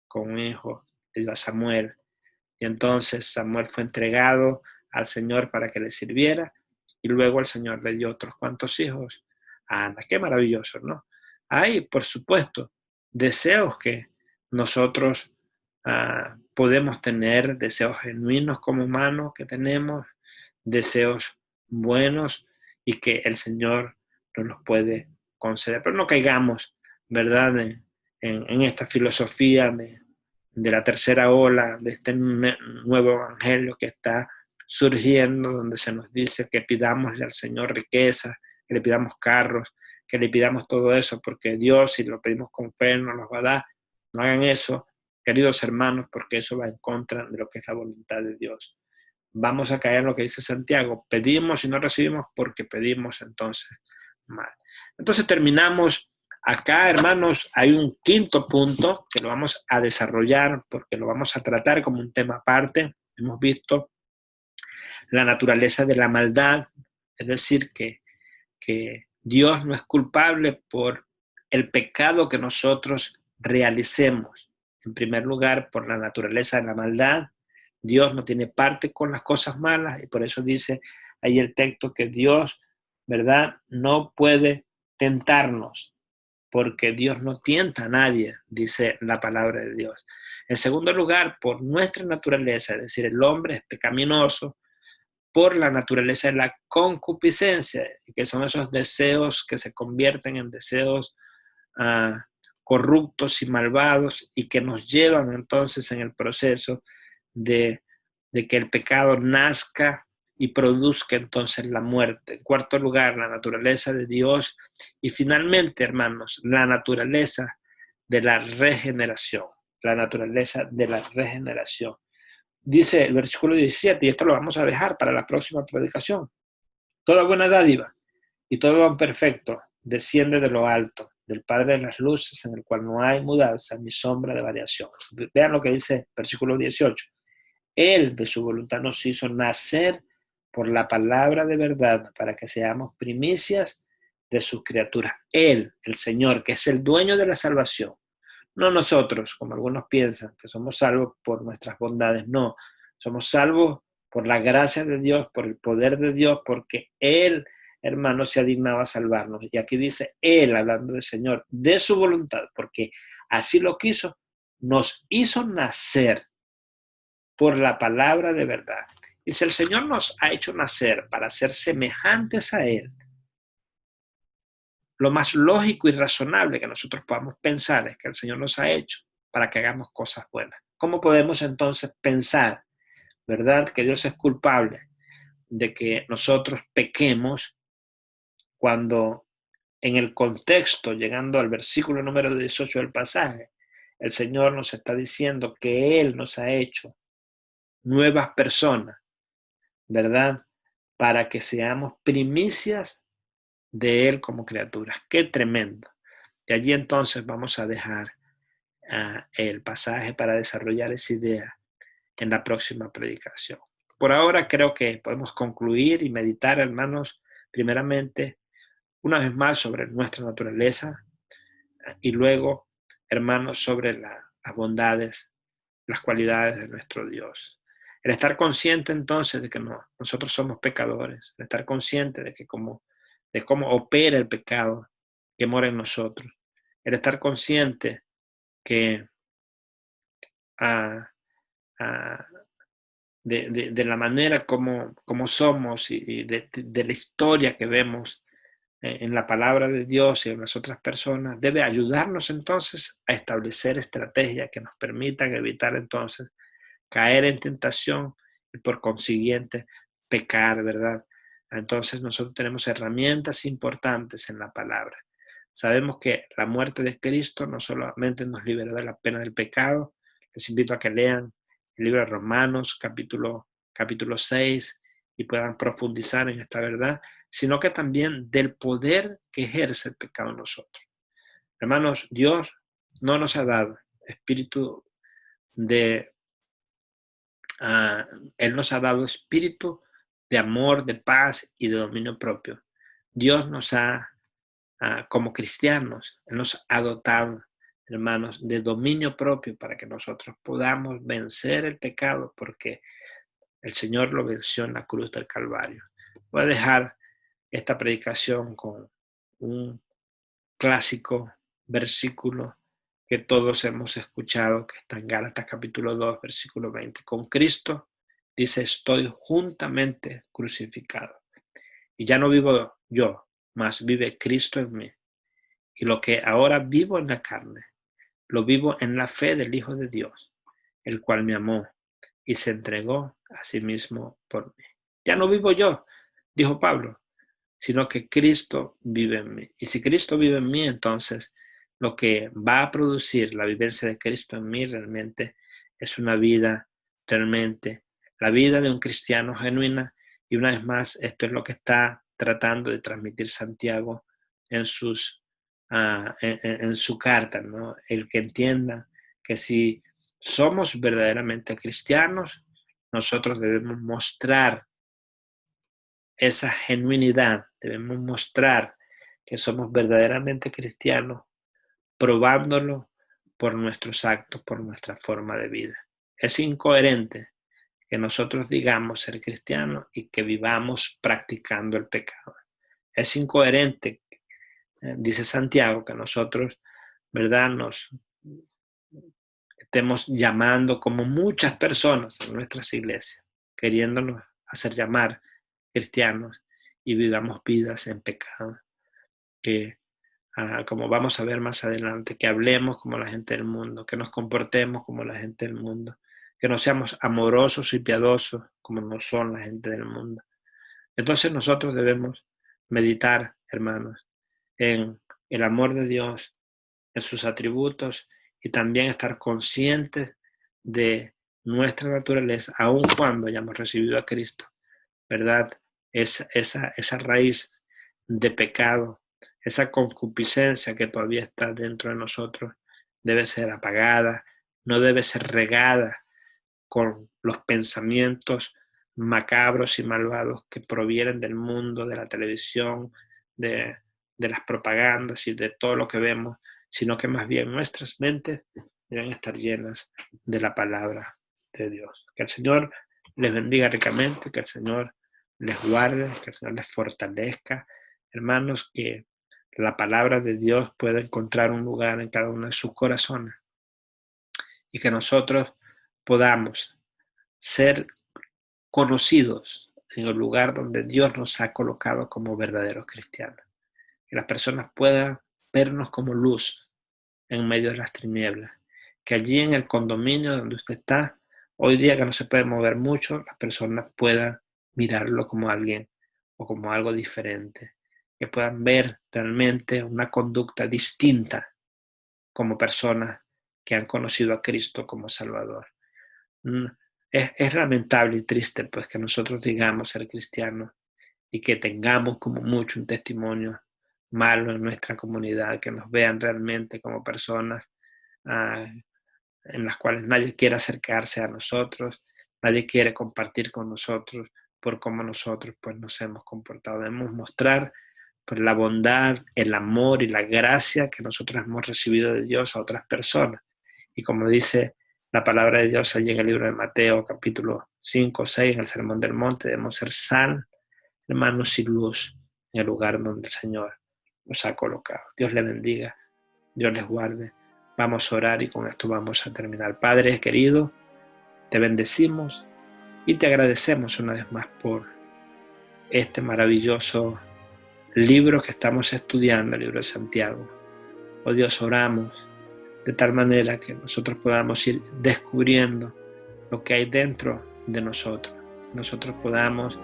con un hijo, le dio a Samuel, y entonces Samuel fue entregado al Señor para que le sirviera, y luego el Señor le dio otros cuantos hijos a Ana. Qué maravilloso, ¿no? Hay, por supuesto, deseos que nosotros podemos tener, deseos genuinos como humanos que tenemos, deseos buenos y que el Señor nos los puede conceder. Pero no caigamos, ¿verdad?, en esta filosofía de la tercera ola, de este nuevo evangelio que está surgiendo, donde se nos dice que pidámosle al Señor riqueza, que le pidamos carros, que le pidamos todo eso, porque Dios, si lo pedimos con fe, nos los va a dar. No hagan eso, queridos hermanos, porque eso va en contra de lo que es la voluntad de Dios. Vamos a caer en lo que dice Santiago, pedimos y no recibimos porque pedimos entonces mal. Entonces terminamos acá, hermanos. Hay un quinto punto que lo vamos a desarrollar porque lo vamos a tratar como un tema aparte. Hemos visto la naturaleza de la maldad, es decir, que Dios no es culpable por el pecado que nosotros realicemos. En primer lugar, por la naturaleza de la maldad. Dios no tiene parte con las cosas malas y por eso dice ahí el texto que Dios, ¿verdad?, no puede tentarnos porque Dios no tienta a nadie, dice la palabra de Dios. En segundo lugar, por nuestra naturaleza, es decir, el hombre es pecaminoso, por la naturaleza de la concupiscencia, que son esos deseos que se convierten en deseos corruptos y malvados y que nos llevan entonces en el proceso de de que el pecado nazca y produzca entonces la muerte. En cuarto lugar, la naturaleza de Dios. Y finalmente, hermanos, la naturaleza de la regeneración. La naturaleza de la regeneración. Dice el versículo 17, y esto lo vamos a dejar para la próxima predicación. Toda buena dádiva y todo don perfecto desciende de lo alto, del Padre de las luces, en el cual no hay mudanza ni sombra de variación. Vean lo que dice el versículo 18. Él de su voluntad nos hizo nacer por la palabra de verdad para que seamos primicias de sus criaturas. Él, el Señor, que es el dueño de la salvación. No nosotros, como algunos piensan, que somos salvos por nuestras bondades. No, somos salvos por la gracia de Dios, por el poder de Dios, porque Él, hermano, se ha dignado a salvarnos. Y aquí dice Él, hablando del Señor, de su voluntad, porque así lo quiso, nos hizo nacer por la palabra de verdad. Y si el Señor nos ha hecho nacer para ser semejantes a Él, lo más lógico y razonable que nosotros podamos pensar es que el Señor nos ha hecho para que hagamos cosas buenas. ¿Cómo podemos entonces pensar, verdad, que Dios es culpable de que nosotros pequemos cuando en el contexto, llegando al versículo número 18 del pasaje, el Señor nos está diciendo que Él nos ha hecho nuevas personas, ¿verdad? Para que seamos primicias de Él como criaturas. ¡Qué tremendo! Y allí entonces vamos a dejar el pasaje para desarrollar esa idea en la próxima predicación. Por ahora creo que podemos concluir y meditar, hermanos, primeramente, una vez más sobre nuestra naturaleza y luego, hermanos, sobre las bondades, las cualidades de nuestro Dios. El estar consciente entonces de que nosotros somos pecadores, el estar consciente de cómo opera el pecado que mora en nosotros, el estar consciente que de la manera como somos y de la historia que vemos en la palabra de Dios y en las otras personas, debe ayudarnos entonces a establecer estrategias que nos permitan evitar entonces caer en tentación y por consiguiente pecar, ¿verdad? Entonces nosotros tenemos herramientas importantes en la palabra. Sabemos que la muerte de Cristo no solamente nos liberó de la pena del pecado. Les invito a que lean el libro de Romanos, capítulo 6, y puedan profundizar en esta verdad, sino que también del poder que ejerce el pecado en nosotros. Hermanos, Dios no nos ha dado espíritu de... Él nos ha dado espíritu de amor, de paz y de dominio propio. Dios nos ha, como cristianos, Él nos ha dotado, hermanos, de dominio propio para que nosotros podamos vencer el pecado, porque el Señor lo venció en la cruz del Calvario. Voy a dejar esta predicación con un clásico versículo que todos hemos escuchado, que está en Gálatas capítulo 2, versículo 20. Con Cristo, dice, estoy juntamente crucificado. Y ya no vivo yo, mas vive Cristo en mí. Y lo que ahora vivo en la carne, lo vivo en la fe del Hijo de Dios, el cual me amó y se entregó a sí mismo por mí. Ya no vivo yo, dijo Pablo, sino que Cristo vive en mí. Y si Cristo vive en mí, entonces lo que va a producir la vivencia de Cristo en mí realmente es una vida realmente, la vida de un cristiano genuina. Y una vez más, esto es lo que está tratando de transmitir Santiago en su carta, ¿no? El que entienda que si somos verdaderamente cristianos, nosotros debemos mostrar esa genuinidad, debemos mostrar que somos verdaderamente cristianos, probándolo por nuestros actos, por nuestra forma de vida. Es incoherente que nosotros digamos ser cristianos y que vivamos practicando el pecado. Es incoherente, dice Santiago, que nosotros, ¿verdad?, nos estemos llamando como muchas personas en nuestras iglesias, queriéndonos hacer llamar cristianos y vivamos vidas en pecado. Que, como vamos a ver más adelante, que hablemos como la gente del mundo, que nos comportemos como la gente del mundo, que no seamos amorosos y piadosos como no son la gente del mundo. Entonces nosotros debemos meditar, hermanos, en el amor de Dios, en sus atributos y también estar conscientes de nuestra naturaleza, aun cuando hayamos recibido a Cristo, ¿verdad? Esa raíz de pecado, esa concupiscencia que todavía está dentro de nosotros, debe ser apagada, no debe ser regada con los pensamientos macabros y malvados que provienen del mundo, de la televisión, de las propagandas y de todo lo que vemos, sino que más bien nuestras mentes deben estar llenas de la palabra de Dios. Que el Señor les bendiga ricamente, que el Señor les guarde, que el Señor les fortalezca. Hermanos, que la palabra de Dios pueda encontrar un lugar en cada uno de sus corazones y que nosotros podamos ser conocidos en el lugar donde Dios nos ha colocado como verdaderos cristianos. Que las personas puedan vernos como luz en medio de las tinieblas. Que allí en el condominio donde usted está, hoy día que no se puede mover mucho, las personas puedan mirarlo como alguien o como algo diferente. Que puedan ver realmente una conducta distinta como personas que han conocido a Cristo como Salvador. Es lamentable y triste pues que nosotros digamos ser cristianos y que tengamos como mucho un testimonio malo en nuestra comunidad, que nos vean realmente como personas en las cuales nadie quiere acercarse a nosotros, nadie quiere compartir con nosotros por cómo nosotros pues nos hemos comportado. Debemos mostrar pues la bondad, el amor y la gracia que nosotros hemos recibido de Dios a otras personas. Y como dice la palabra de Dios allí en el libro de Mateo, capítulo 5, 6, en el Sermón del Monte, debemos ser sal, hermanos, y luz en el lugar donde el Señor nos ha colocado. Dios les bendiga, Dios les guarde. Vamos a orar y con esto vamos a terminar. Padre querido, te bendecimos y te agradecemos una vez más por este maravilloso libro que estamos estudiando, el libro de Santiago. Oh Dios, oramos de tal manera que nosotros podamos ir descubriendo lo que hay dentro de nosotros. Nosotros podamos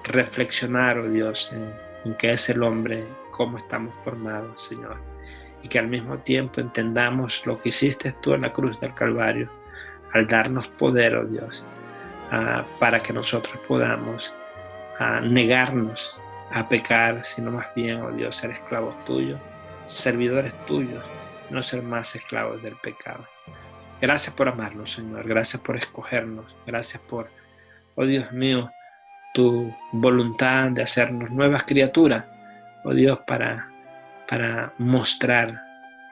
reflexionar, oh Dios, en qué es el hombre, cómo estamos formados, Señor. Y que al mismo tiempo entendamos lo que hiciste tú en la cruz del Calvario, al darnos poder, oh Dios, para que nosotros podamos negarnos a pecar, sino más bien, oh Dios, ser esclavos tuyos, servidores tuyos, no ser más esclavos del pecado. Gracias por amarnos, Señor. Gracias por escogernos. Gracias por, oh Dios mío, tu voluntad de hacernos nuevas criaturas, oh Dios, para mostrar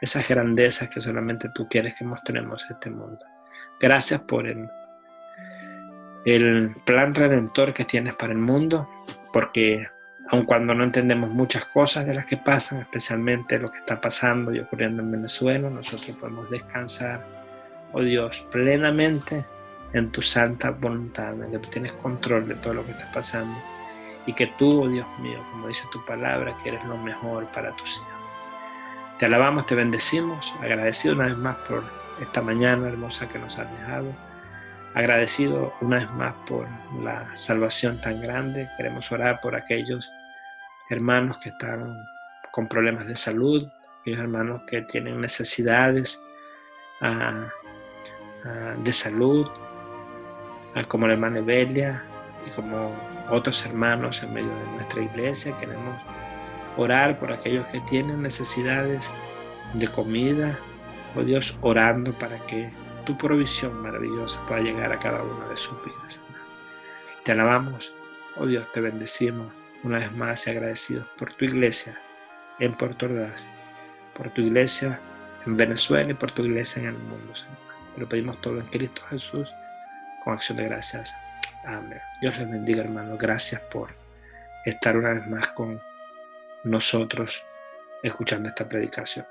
esas grandezas que solamente tú quieres que mostremos en este mundo. Gracias por el plan redentor que tienes para el mundo, porque aun cuando no entendemos muchas cosas de las que pasan, especialmente lo que está pasando y ocurriendo en Venezuela, nosotros podemos descansar, oh Dios, plenamente en tu santa voluntad, en que tú tienes control de todo lo que está pasando y que tú, oh Dios mío, como dice tu palabra, quieres lo mejor para tu Señor. Te alabamos, te bendecimos, agradecido una vez más por esta mañana hermosa que nos has dejado. Agradecido una vez más por la salvación tan grande. Queremos orar por aquellos hermanos que están con problemas de salud, aquellos hermanos que tienen necesidades de salud, como la hermana Evelia y como otros hermanos en medio de nuestra iglesia. Queremos orar por aquellos que tienen necesidades de comida, oh Dios, orando para que tu provisión maravillosa pueda llegar a cada una de sus vidas. Te alabamos, oh Dios, te bendecimos una vez más y agradecidos por tu iglesia en Puerto Ordaz, por tu iglesia en Venezuela y por tu iglesia en el mundo, Señor. Te lo pedimos todo en Cristo Jesús, con acción de gracias. Amén. Dios les bendiga, hermanos. Gracias por estar una vez más con nosotros escuchando esta predicación.